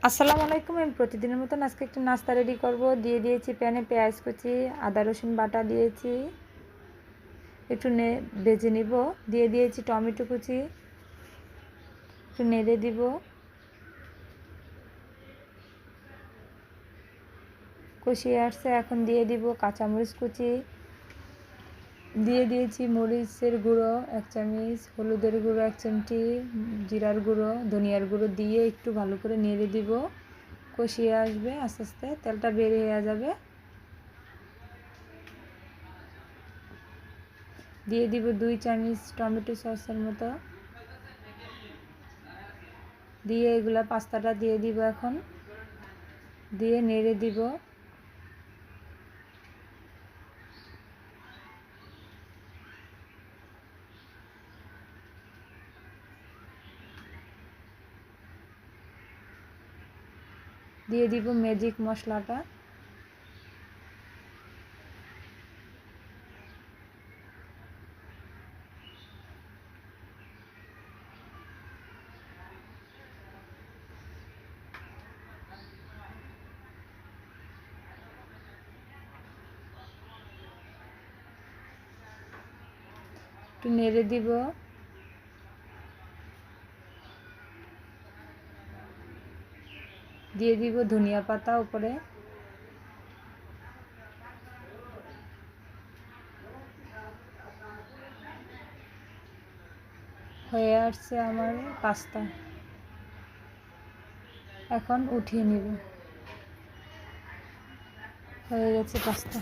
আসসালামু আলাইকুম। আমি প্রতিদিনের মতন আজকে একটা নাস্তা রেডি করব। দিয়ে দিয়েছি প্যানে পেঁয়াজ কুচি, আদা রসুন বাটা দিয়েছি, একটু ভেজে নিব। দিয়ে দিয়েছি টমেটো কুচি, একটু নেড়ে দিব। কষিয়ে আসছে, এখন দিয়ে দিব কাঁচামরিচ কুচি, দিয়ে দিয়েছি মরিচের গুঁড়ো 1 চামচ, হলুদের গুঁড়ো 1 চিমটি, জিরার গুঁড়ো, ধনিয়ার গুঁড়ো দিয়ে একটু ভালো করে নেড়ে দিব। কষিয়ে আসবে, আস্তে আস্তে তেলটা বের হয়ে যাবে। দিয়ে দিব 2 চামচ টমেটো সসের মতো, দিয়ে এগুলা পাস্তাটা দিয়ে দিব। এখন দিয়ে নেড়ে দিব। দিয়ে দিব ম্যাজিক মশলাটা, একটু নেড়ে দিব। দিয়ে দিব ধনিয়া পাতা উপরে। হয়ে আসছে আমার পাস্তা, এখন উঠিয়ে নিব। হয়ে গেছে পাস্তা।